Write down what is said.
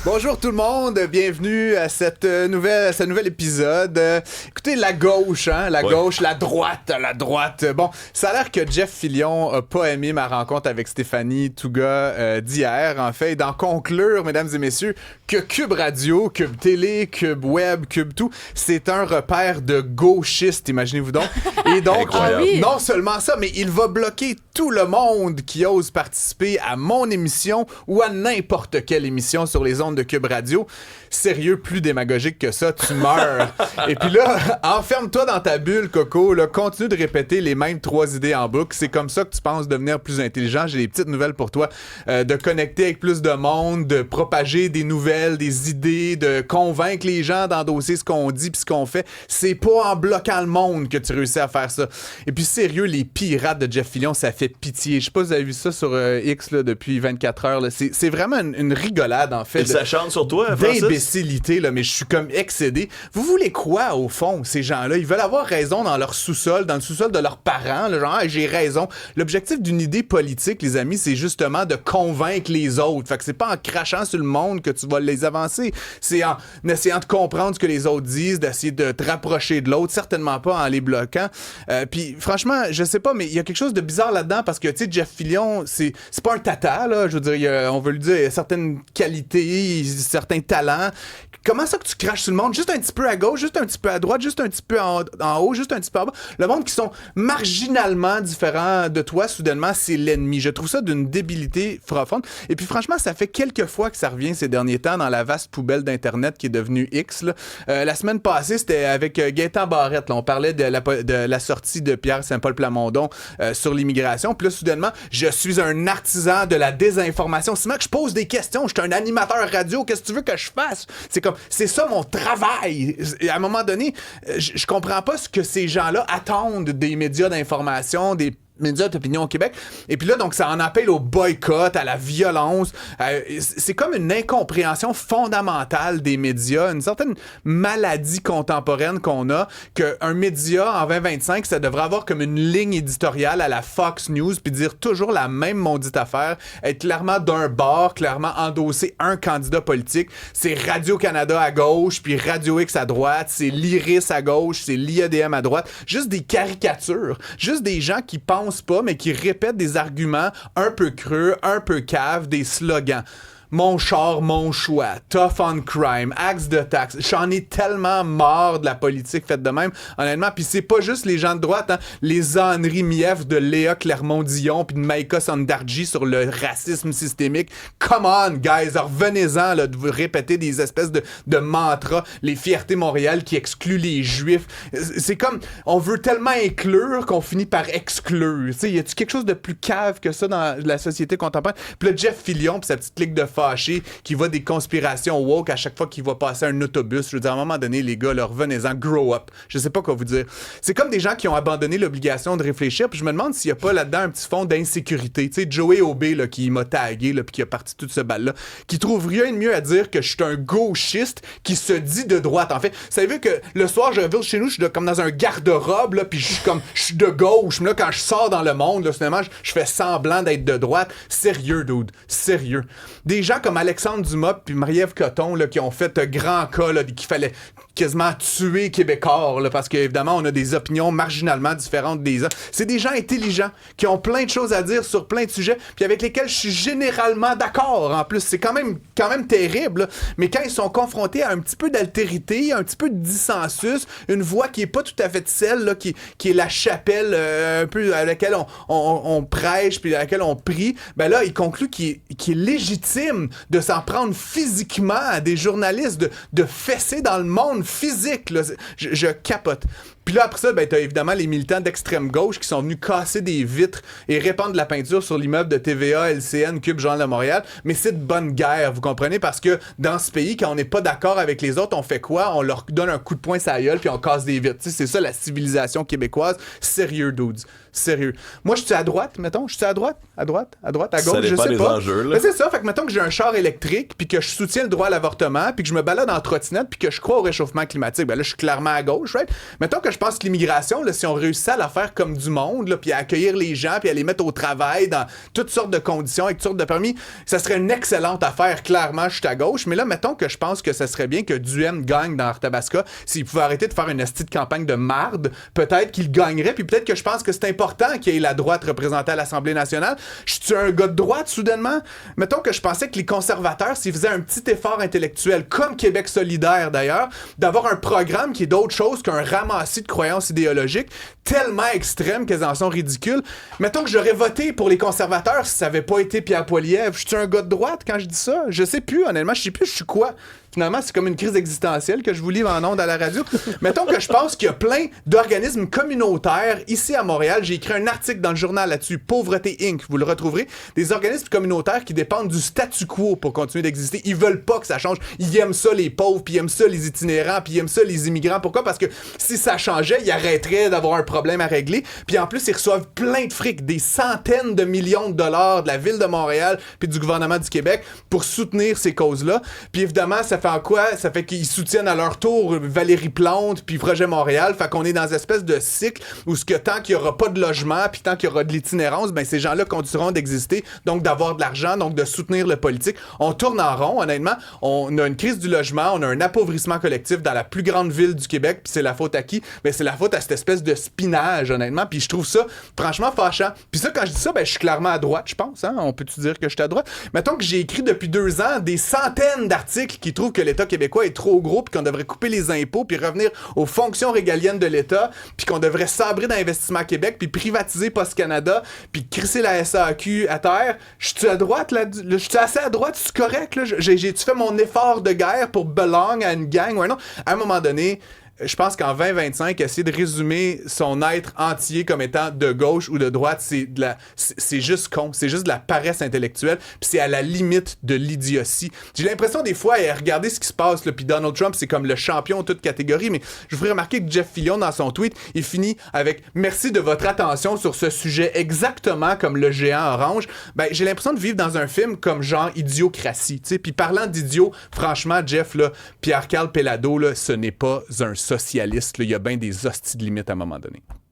Bonjour tout le monde, bienvenue à ce nouvel épisode. Écoutez, la gauche, la droite. Bon, ça a l'air que Jeff Fillion a pas aimé ma rencontre avec Stéphanie Touga d'hier, en fait, et d'en conclure, mesdames et messieurs, que Cube Radio, Cube Télé, Cube Web, Cube tout, c'est un repère de gauchistes, imaginez-vous donc. Et donc, non seulement ça, mais il va bloquer tout le monde qui ose participer à mon émission ou à n'importe quelle émission sur les ondes de Cube Radio. Sérieux, plus démagogique que ça, tu meurs. Et puis là, enferme-toi dans ta bulle, Coco, là, continue de répéter les mêmes 3 idées en boucle. C'est comme ça que tu penses devenir plus intelligent. J'ai des petites nouvelles pour toi. De connecter avec plus de monde, de propager des nouvelles, des idées, de convaincre les gens d'endosser ce qu'on dit pis ce qu'on fait. C'est pas en bloquant le monde que tu réussis à faire ça. Et puis sérieux, les pirates de Jeff Fillion, ça fait pitié. Je sais pas si vous avez vu ça sur X là, depuis 24 heures. Là. C'est vraiment une rigolade, en fait. Ça chante sur toi, Francis? D'imbécilité, là, mais je suis comme excédé. Vous voulez quoi, au fond, ces gens-là? Ils veulent avoir raison dans leur sous-sol, dans le sous-sol de leurs parents. Là, genre, j'ai raison. L'objectif d'une idée politique, les amis, c'est justement de convaincre les autres. Fait que c'est pas en crachant sur le monde que tu vas les avancer. C'est en essayant de comprendre ce que les autres disent, d'essayer de te rapprocher de l'autre, certainement pas en les bloquant. Puis franchement, je sais pas, mais il y a quelque chose de bizarre là-dedans parce que, tu sais, Jeff Fillion, c'est pas un tata, là. Je veux dire, on veut lui dire, il y a certaines qualités, certains talents. Comment ça que tu craches sur le monde? Juste un petit peu à gauche, juste un petit peu à droite, juste un petit peu en haut, juste un petit peu en bas. Le monde qui sont marginalement différents de toi, soudainement, c'est l'ennemi. Je trouve ça d'une débilité profonde. Et puis franchement, ça fait quelques fois que ça revient ces derniers temps dans la vaste poubelle d'Internet qui est devenue X. Là. La semaine passée, c'était avec Gaétan Barrette. Là. On parlait de la sortie de Pierre Saint-Paul Plamondon sur l'immigration. Puis là, soudainement, je suis un artisan de la désinformation. C'est moi que je pose des questions. Je suis un animateur radio. Qu'est-ce que tu veux que je fasse? C'est ça mon travail. Et à un moment donné, je comprends pas ce que ces gens-là attendent des médias d'information, des médias d'opinion au Québec. Et puis là, donc, ça en appelle au boycott, à la violence. C'est comme une incompréhension fondamentale des médias, une certaine maladie contemporaine qu'on a, qu'un média en 2025, ça devrait avoir comme une ligne éditoriale à la Fox News, puis dire toujours la même maudite affaire, être clairement d'un bord, clairement endosser un candidat politique. C'est Radio-Canada à gauche, puis Radio X à droite, c'est l'Iris à gauche, c'est l'IADM à droite. Juste des caricatures. Juste des gens qui pensent pas, mais qui répètent des arguments un peu creux, un peu caves, des slogans. Mon char, mon choix, tough on crime, axe de taxe. J'en ai tellement marre de la politique faite de même, honnêtement. Puis c'est pas juste les gens de droite, hein. Les âneries mièvres de Léa Clermont-Dion puis de Maïka Sandarji sur le racisme systémique. Come on, guys, revenez-en là, de vous répéter des espèces de mantras. Les fiertés Montréal qui excluent les Juifs. C'est comme, on veut tellement inclure qu'on finit par exclure. Tu sais, y a-tu quelque chose de plus cave que ça dans la société contemporaine? Puis là, Jeff Fillion puis sa petite clique de qui voit des conspirations woke à chaque fois qu'il va passer un autobus. Je veux dire, à un moment donné, les gars, revenez-en, grow up. Je sais pas quoi vous dire. C'est comme des gens qui ont abandonné l'obligation de réfléchir, puis je me demande s'il y a pas là-dedans un petit fond d'insécurité. Tu sais, Joey Aubé, là, qui m'a tagué, là, puis qui a parti toute ce balle-là, qui trouve rien de mieux à dire que je suis un gauchiste qui se dit de droite. En fait, savez-vous que le soir, je reviens chez nous, je suis comme dans un garde-robe, là, puis je suis de gauche. Mais là, quand je sors dans le monde, là, finalement, je fais semblant d'être de droite. Sérieux, dude. Sérieux. Des gens comme Alexandre Dumas puis Marie-Ève Coton là, qui ont fait grand cas là, qu'il fallait quasiment tuer Québécois là, parce qu'évidemment on a des opinions marginalement différentes des uns. C'est des gens intelligents qui ont plein de choses à dire sur plein de sujets puis avec lesquels je suis généralement d'accord. En plus, c'est quand même terrible là. Mais quand ils sont confrontés à un petit peu d'altérité, un petit peu de dissensus, une voix qui est pas tout à fait celle là, qui est la chapelle un peu à laquelle on prêche puis à laquelle on prie, ben là il conclut qu'il est légitime de s'en prendre physiquement à des journalistes, de fesser dans le monde physique. Là. Je capote. Puis là, après ça, ben, t'as évidemment les militants d'extrême gauche qui sont venus casser des vitres et répandre de la peinture sur l'immeuble de TVA, LCN, Cube, Journal de Montréal. Mais c'est de bonne guerre, vous comprenez? Parce que dans ce pays, quand on n'est pas d'accord avec les autres, on fait quoi? On leur donne un coup de poing sur la gueule puis on casse des vitres. Tu sais, c'est ça la civilisation québécoise. Sérieux, dudes. Sérieux. Moi, je suis à droite, mettons. Je suis à droite, à gauche, je sais pas. Enjeux, mais c'est ça. Fait que mettons que j'ai un char électrique puis que je soutiens le droit à l'avortement puis que je me balade en trottinette puis que je crois au réchauffement climatique. Ben là, je suis clairement à gauche, right? Mettons que je pense que l'immigration, là, si on réussit à la faire comme du monde, là, puis à accueillir les gens, puis à les mettre au travail dans toutes sortes de conditions, avec toutes sortes de permis, ça serait une excellente affaire. Clairement, je suis à gauche. Mais là, mettons que je pense que ça serait bien que Duhem gagne dans Arthabasca. S'il pouvait arrêter de faire une esti de campagne de marde, peut-être qu'il gagnerait. Puis peut-être que je pense que c'est important qu'il y ait la droite représentée à l'Assemblée nationale. Je suis un gars de droite, soudainement. Mettons que je pensais que les conservateurs, s'ils faisaient un petit effort intellectuel, comme Québec solidaire d'ailleurs, d'avoir un programme qui est d'autre chose qu'un ramassis de croyances idéologiques tellement extrêmes qu'elles en sont ridicules. Mettons que j'aurais voté pour les conservateurs si ça avait pas été Pierre Poilievre. Je suis un gars de droite quand je dis ça? Je sais plus, honnêtement, je sais plus je suis quoi. Finalement, c'est comme une crise existentielle que je vous livre en ondes à la radio. Mettons que je pense qu'il y a plein d'organismes communautaires ici à Montréal. J'ai écrit un article dans le journal là-dessus, Pauvreté Inc., vous le retrouverez. Des organismes communautaires qui dépendent du statu quo pour continuer d'exister. Ils veulent pas que ça change. Ils aiment ça, les pauvres, puis ils aiment ça, les itinérants, puis ils aiment ça, les immigrants. Pourquoi? Parce que si ça changeait, ils arrêteraient d'avoir un problème à régler. Puis en plus, ils reçoivent plein de fric, des centaines de millions de dollars de la Ville de Montréal puis du gouvernement du Québec pour soutenir ces causes-là. Puis évidemment, ça fait en quoi? Ça fait qu'ils soutiennent à leur tour Valérie Plante puis Projet Montréal. Fait qu'on est dans une espèce de cycle où tant qu'il y aura pas de logement puis tant qu'il y aura de l'itinérance, ben ces gens-là continueront d'exister, donc d'avoir de l'argent, donc de soutenir le politique. On tourne en rond, honnêtement. On a une crise du logement, on a un appauvrissement collectif dans la plus grande ville du Québec, puis c'est la faute à qui? Ben c'est la faute à cette espèce de spinage, honnêtement, puis je trouve ça franchement fâchant. Puis ça, quand je dis ça, ben je suis clairement à droite, je pense, hein? On peut-tu dire que je suis à droite? Mettons que j'ai écrit depuis 2 ans des centaines d'articles qui trouvent que l'État québécois est trop gros, puis qu'on devrait couper les impôts, puis revenir aux fonctions régaliennes de l'État, puis qu'on devrait sabrer d'Investissement Québec, puis privatiser Post Canada, puis crisser la SAQ à terre. Je suis à droite, là? Je suis assez à droite, c'est correct, là? J'ai-tu fait mon effort de guerre pour belong à une gang? Ouais, non. À un moment donné, je pense qu'en 2025, essayer de résumer son être entier comme étant de gauche ou de droite, c'est juste con. C'est juste de la paresse intellectuelle. Puis c'est à la limite de l'idiotie. J'ai l'impression des fois, regardez ce qui se passe, puis Donald Trump, c'est comme le champion de toute catégorie. Mais je vous ferai remarquer que Jeff Fillion, dans son tweet, il finit avec « Merci de votre attention sur ce sujet exactement comme le géant orange ». Ben, j'ai l'impression de vivre dans un film comme genre Idiocratie. Puis parlant d'idiot, franchement, Jeff, là, Pierre-Carl Pelado, là, ce n'est pas un socialiste. Il y a bien des hosties de limites à un moment donné.